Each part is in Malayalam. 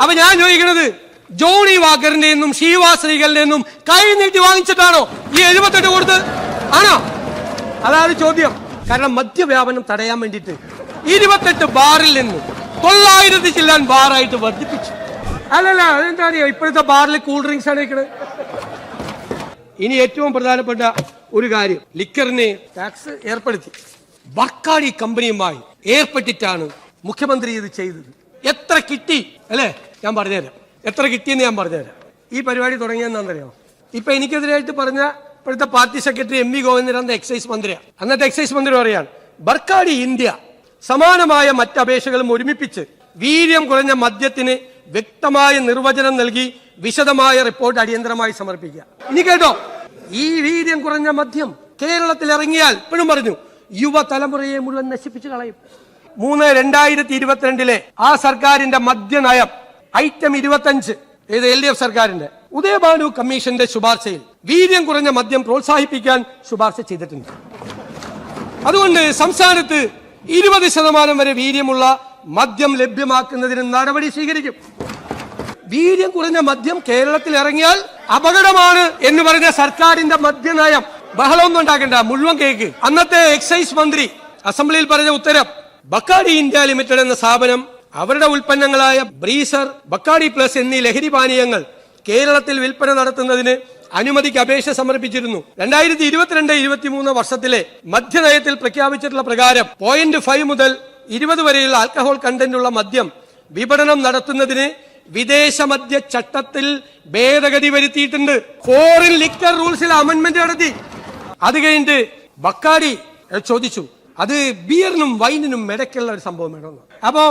അപ്പൊ ഞാൻ ചോദിക്കുന്നത്, ജോണി വാക്കറിന്റെ നിന്നും ഷീവാ ശ്രീകളുടെ നിന്നും കൈ നീട്ടി വാങ്ങിച്ചിട്ടാണോ ഈ 78 കൊടുത്ത്? ആണോ? അതാണ് ചോദ്യം. കാരണം മദ്യവ്യാപനം തടയാൻ വേണ്ടിയിട്ട് 28 ബാറിൽ നിന്ന് 900 ചില്ലാൻ ബാറായിട്ട് വർദ്ധിപ്പിച്ചു. അല്ലല്ല, അതെന്താ അറിയോ, ഇപ്പോഴത്തെ ബാറിൽ കൂൾ ഡ്രിങ്ക്സ് ആണ് വെക്കുന്നത്. ഇനി ഏറ്റവും പ്രധാനപ്പെട്ട ഒരു കാര്യം, ലിക്കറിന് ടാക്സ് ഏർപ്പെടുത്തി. ബക്കാടി കമ്പനിയുമായി ഏർപ്പെട്ടിട്ടാണ് മുഖ്യമന്ത്രി ഇത് ചെയ്തത്. എത്ര കിട്ടി അല്ലേ? ഞാൻ പറഞ്ഞുതരാം എത്ര കിട്ടിയെന്ന് ഞാൻ പറഞ്ഞുതരാം. ഈ പരിപാടി തുടങ്ങിയെന്നാണെന്നറിയാമോ? ഇപ്പൊ എനിക്കെതിരായിട്ട് പറഞ്ഞ ഇപ്പോഴത്തെ party secretary M V Govindan excise മന്ത്രിയാണ്. അന്നത്തെ എക്സൈസ് മന്ത്രി പറയാണ്, ബർക്കാടി ഇന്ത്യ സമാനമായ മറ്റ് അപേക്ഷകളും ഒരുമിപ്പിച്ച് വീര്യം കുറഞ്ഞ മദ്യത്തിന് വ്യക്തമായ നിർവചനം നൽകി വിശദമായ റിപ്പോർട്ട് അടിയന്തരമായി സമർപ്പിക്കുക. ഇനി കേട്ടോ, ഈ വീര്യം കുറഞ്ഞ മദ്യം കേരളത്തിൽ ഇറങ്ങിയാൽ ഇപ്പോഴും പറഞ്ഞു യുവതലമുറയെ മുഴുവൻ നശിപ്പിച്ചു കളയും. 3/2022 ആ സർക്കാരിന്റെ മദ്യനയം ഐറ്റം 25 ഏത് LDF സർക്കാരിന്റെ ഉദയഭാനു കമ്മീഷന്റെ ശുപാർശയിൽ വീര്യം കുറഞ്ഞ മദ്യം പ്രോത്സാഹിപ്പിക്കാൻ ശുപാർശ ചെയ്തിട്ടുണ്ട്. അതുകൊണ്ട് സംസ്ഥാനത്ത് 20% വരെ വീര്യമുള്ള മദ്യം ലഭ്യമാക്കുന്നതിന് നടപടി സ്വീകരിക്കും. വീര്യം കുറഞ്ഞ മദ്യം കേരളത്തിൽ ഇറങ്ങിയാൽ അപകടമാണ് എന്ന് പറഞ്ഞ സർക്കാരിന്റെ മദ്യനയം ബഹളമൊന്നും ഉണ്ടാക്കണ്ട, മുഴുവൻ കേക്ക്. അന്നത്തെ എക്സൈസ് മന്ത്രി അസംബ്ലിയിൽ പറഞ്ഞ ഉത്തരം, ബക്കാടി ഇന്ത്യ ലിമിറ്റഡ് എന്ന സ്ഥാപനം അവരുടെ ഉൽപ്പന്നങ്ങളായ ബ്രീസർ, ബക്കാടി പ്ലസ് എന്നീ ലഹരി പാനീയങ്ങൾ കേരളത്തിൽ വിൽപ്പന നടത്തുന്നതിന് അനുമതിക്ക് അപേക്ഷ സമർപ്പിച്ചിരുന്നു. 2022-23 വർഷത്തിലെ മദ്യനയത്തിൽ പ്രഖ്യാപിച്ചിട്ടുള്ള പ്രകാരം 0.5 മുതൽ 20 വരെയുള്ള ആൽക്കഹോൾ കണ്ടന്റുള്ള മദ്യം വിപണനം നടത്തുന്നതിന് വിദേശ മദ്യ ചട്ടത്തിൽ ഭേദഗതി വരുത്തിയിട്ടുണ്ട്. ഫോറിൻ ലിക്കർ റൂൾസിൽ അമെന്റ്മെന്റ് നടത്തി. അത് കഴിഞ്ഞിട്ട് ബക്കാടി ചോദിച്ചു, അത് ബിയറിനും വൈനിനും ഇടയ്ക്കുള്ള ഒരു സംഭവം വേണമെന്ന്. അപ്പോ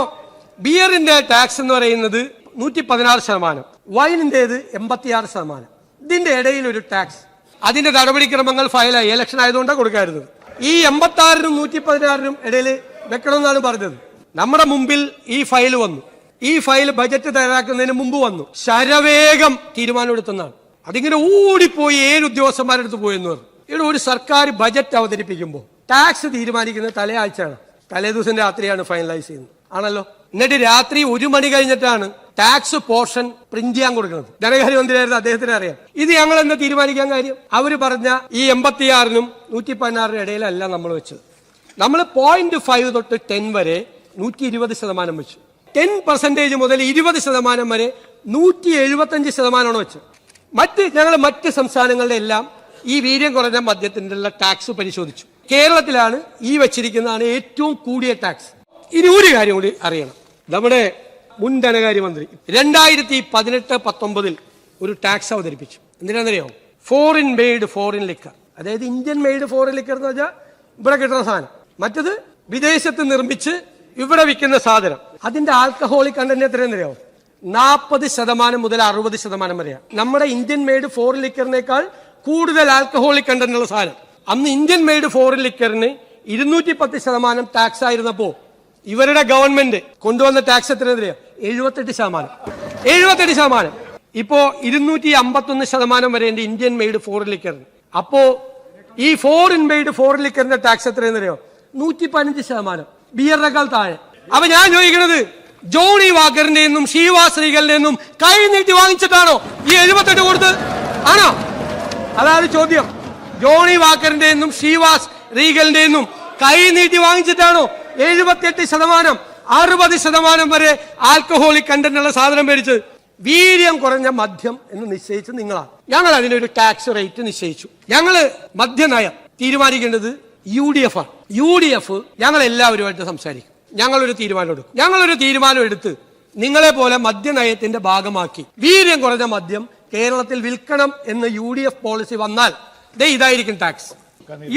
ബിയറിന്റെ ടാക്സ് എന്ന് പറയുന്നത് 116%, വൈനിന്റേത് 86%. ഇതിന്റെ ഇടയിൽ ഒരു ടാക്സ്, അതിന്റെ നടപടിക്രമങ്ങൾ ഫയലായി. ഇലക്ഷൻ ആയതുകൊണ്ടാണ് കൊടുക്കാറുള്ളത്. ഈ 86-നും 116-നും ഇടയിൽ വെക്കണമെന്നാണ് പറഞ്ഞത്. നമ്മുടെ മുമ്പിൽ ഈ ഫയൽ വന്നു. ഈ ഫയൽ ബജറ്റ് തയ്യാറാക്കുന്നതിന് മുമ്പ് വന്നു. ശരവേഗം തീരുമാനമെടുത്തെന്നാണ്. അതിങ്ങനെ ഓടിപ്പോയി 7 ഉദ്യോഗസ്ഥന്മാരെടുത്ത് പോയെന്ന് പറഞ്ഞു. ഇവിടെ ഒരു സർക്കാർ ബജറ്റ് അവതരിപ്പിക്കുമ്പോൾ ടാക്സ് തീരുമാനിക്കുന്നത് തലയാഴ്ചയാണ്. തലേ ദിവസം രാത്രിയാണ് ഫൈനലൈസ് ചെയ്യുന്നത്, ആണല്ലോ. എന്നിട്ട് രാത്രി 1 മണി കഴിഞ്ഞിട്ടാണ് ടാക്സ് പോർഷൻ പ്രിന്റ് ചെയ്യാൻ കൊടുക്കുന്നത്. ധനകാര്യമന്ത്രിയായിരുന്നു, അദ്ദേഹത്തിന് അറിയാം. ഇത് ഞങ്ങൾ എന്താ തീരുമാനിക്കാൻ കാര്യം? അവര് പറഞ്ഞ ഈ 86-നും 116-നും ഇടയിലല്ല നമ്മൾ വെച്ചത്. നമ്മൾ 0.5 തൊട്ട് 10 വരെ 120% വെച്ചു. 10% മുതൽ 20% വരെ 175% വെച്ചു. ഞങ്ങൾ മറ്റ് സംസ്ഥാനങ്ങളുടെ എല്ലാം ഈ വീര്യം കുറഞ്ഞ മദ്യത്തിന്റെ ടാക്സ് പരിശോധിച്ചു. കേരളത്തിലാണ് ഈ വെച്ചിരിക്കുന്നതാണ് ഏറ്റവും കൂടിയ ടാക്സ്. ഇനി ഒരു കാര്യം കൂടി അറിയണം. നമ്മുടെ മുൻ ധനകാര്യമന്ത്രി 2018-19 ഒരു ടാക്സ് അവതരിപ്പിച്ചു. എന്തിനാണെന്നറിയോ? ഫോറിൻ മെയ്ഡ് ഫോറിൻ ലിക്കർ, അതായത് ഇന്ത്യൻ മെയ്ഡ് ഫോറിൻ ലിക്കർ എന്ന് വെച്ചാൽ ഇവിടെ കിട്ടുന്ന സാധനം, മറ്റത് വിദേശത്ത് നിർമ്മിച്ച് ഇവിടെ വിൽക്കുന്ന സാധനം. അതിന്റെ ആൽക്കഹോളിക് കണ്ടന്റ് എത്രയെന്നറിയോ? 40% മുതൽ 60% വരെയാണ്. നമ്മുടെ ഇന്ത്യൻ മെയ്ഡ് ഫോറിൻ ലിക്കറിനേക്കാൾ കൂടുതൽ ആൽക്കഹോളിക് കണ്ടന്റ് ഉള്ള സാധനം. അന്ന് ഇന്ത്യൻ മെയ്ഡ് ഫോറിൻ ലിക്കറിന് 210% ടാക്സ് ആയിരുന്നപ്പോ ഇവരുടെ ഗവൺമെന്റ് കൊണ്ടുവന്ന ടാക്സ് എത്രയെന്നറിയോ? 78%. ഇപ്പോ 251% വരെയുണ്ട് ഇന്ത്യൻ മെയ്ഡ് ഫോറിൻ ലിക്കറിന്. അപ്പോ ഈ ഫോറിൻ മെയ്ഡ് ഫോറിൻ ലിക്കറിന്റെ ടാക്സ് എത്രയെന്നറിയോ? 115%, ബിയറിനേക്കാൾ താഴെ. അപ്പൊ ഞാൻ ചോദിക്കുന്നത്, ജോണി വാക്കറിന്റെ നിന്നും ഷീവാ ശ്രീകളുടെ നിന്നും കൈ നീട്ടി വാങ്ങിച്ചിട്ടാണോ ഈ 78 കൊടുത്ത്? ആണോ? അതാണ് ചോദ്യം. ജോണി വാക്കറിന്റെ നിന്നും ഷീവാസ് റീഗലിന്റെ നിന്നും കൈ നീട്ടി വാങ്ങിച്ചിട്ടാണോ 78%, 60% വരെ ആൽക്കഹോളിക് കണ്ടന്റ് ഉള്ള സാധനം മേടിച്ചത്? വീര്യം കുറഞ്ഞ മദ്യം എന്ന് നിശ്ചയിച്ച് നിങ്ങളാണ്. ഞങ്ങൾ അതിനൊരു ടാക്സ് റേറ്റ് നിശ്ചയിച്ചു. ഞങ്ങള് മദ്യനയം തീരുമാനിക്കേണ്ടത് UDF ആണ്. UDF ഞങ്ങൾ എല്ലാവരുമായിട്ട് സംസാരിക്കും. ഞങ്ങളൊരു തീരുമാനം എടുത്ത് നിങ്ങളെ പോലെ മദ്യനയത്തിന്റെ ഭാഗമാക്കി വീര്യം കുറഞ്ഞ മദ്യം കേരളത്തിൽ വിൽക്കണം എന്ന് UDF പോളിസി വന്നാൽ ഇതായിരിക്കും ടാക്സ്.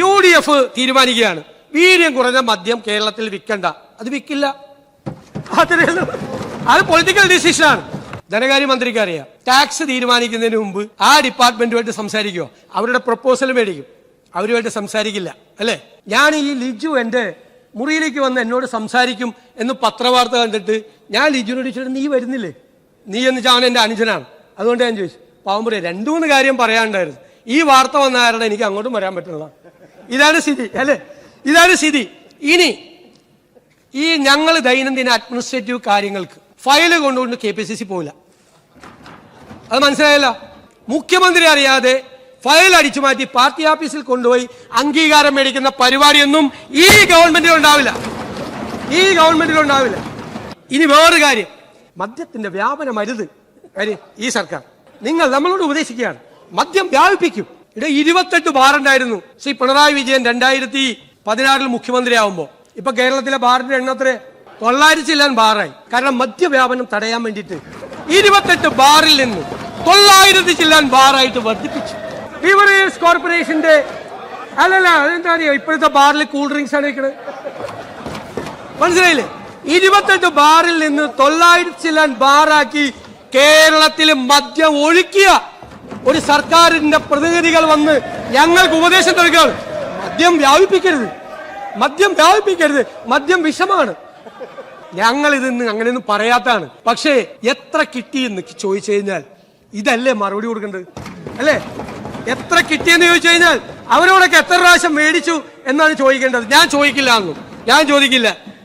UDF തീരുമാനിക്കുകയാണ് വീര്യം കുറഞ്ഞ മദ്യം കേരളത്തിൽ വിൽക്കണ്ട, അത് വിൽക്കില്ല. അത് പൊളിറ്റിക്കൽ ഡിസിഷനാണ്. ധനകാര്യമന്ത്രിക്ക് അറിയാം. ടാക്സ് തീരുമാനിക്കുന്നതിന് മുമ്പ് ആ ഡിപ്പാർട്ട്മെന്റുമായിട്ട് സംസാരിക്കുമോ? അവരുടെ പ്രപ്പോസൽ മേടിക്കും, അവരുമായിട്ട് സംസാരിക്കില്ല, അല്ലേ? ഞാൻ ഈ ലിജു എന്റെ മുറിയിലേക്ക് വന്ന് എന്നോട് സംസാരിക്കും എന്ന് പത്രവാർത്ത കണ്ടിട്ട് ഞാൻ ലിജുവിനോട് ചോദിച്ചിട്ട്, നീ വരുന്നില്ലേ? നീ എന്ന് വെച്ചാൽ എന്റെ അനുജനാണ്, അതുകൊണ്ട് ഞാൻ ചോദിച്ചു. പാവം പറയാം, 2-3 കാര്യം പറയാനുണ്ടായിരുന്നു. ഈ വാർത്ത വന്ന കാരണം എനിക്ക് അങ്ങോട്ടും വരാൻ പറ്റുള്ള. ഇതാണ് സ്ഥിതി, അല്ലേ? ഇതാണ് സ്ഥിതി. ഇനി ഈ ഞങ്ങൾ ദൈനംദിന അഡ്മിനിസ്ട്രേറ്റീവ് കാര്യങ്ങൾക്ക് ഫയല് കൊണ്ടുകൊണ്ട് KPCC പോവില്ല. അത് മനസ്സിലായല്ല. മുഖ്യമന്ത്രി അറിയാതെ ഫയൽ അടിച്ചു മാറ്റി പാർട്ടി ഓഫീസിൽ കൊണ്ടുപോയി അംഗീകാരം മേടിക്കുന്ന പരിപാടിയൊന്നും ഈ ഗവൺമെന്റിലുണ്ടാവില്ല. ഇനി വേറൊരു കാര്യം, മദ്യത്തിന്റെ വ്യാപനം അരുത്. കാര്യം ഈ സർക്കാർ നമ്മളോട് ഉപദേശിക്കുകയാണ്, മദ്യം വ്യാപിപ്പിക്കും. ഇവിടെ 28 ബാറുണ്ടായിരുന്നു ശ്രീ പിണറായി വിജയൻ 2016 മുഖ്യമന്ത്രിയാവുമ്പോ. ഇപ്പൊ കേരളത്തിലെ ബാറിന്റെ എണ്ണത്തിന് 900 ചില്ലാൻ ബാറായി. കാരണം മദ്യവ്യാപനം തടയാൻ വേണ്ടിയിട്ട് 28 ബാറിൽ നിന്ന് 900 ചില്ലാൻ ബാറായിട്ട് വർദ്ധിപ്പിച്ചു. ബീവറേജ് കോർപ്പറേഷന്റെ അതെന്താ അറിയോ, ഇപ്പോഴത്തെ ബാറിൽ കൂൾ ഡ്രിങ്ക്സ് ആണ് വെക്കുന്നത്. മനസ്സിലായില്ലേ? 28 ബാറിൽ നിന്ന് 900 ചില്ലാൻ ബാറാക്കി കേരളത്തിൽ മദ്യം ഒഴുക്കിയ ഒരു സർക്കാരിന്റെ പ്രതിനിധികൾ വന്ന് ഞങ്ങൾക്ക് ഉപദേശം നൽകുകയാണ്. മദ്യം വ്യാപിപ്പിക്കരുത്, മദ്യം വിഷമാണ്. ഞങ്ങൾ ഇതിന്ന് അങ്ങനെയൊന്നും പറയാത്താണ്. പക്ഷേ എത്ര കിട്ടിയെന്ന് ചോദിച്ചു കഴിഞ്ഞാൽ ഇതല്ലേ മറുപടി കൊടുക്കേണ്ടത്, അല്ലേ? എത്ര കിട്ടിയെന്ന് ചോദിച്ചു കഴിഞ്ഞാൽ അവരോടൊക്കെ എത്ര പ്രാവശ്യം മേടിച്ചു എന്നാണ് ചോദിക്കേണ്ടത്. ഞാൻ ചോദിക്കില്ല.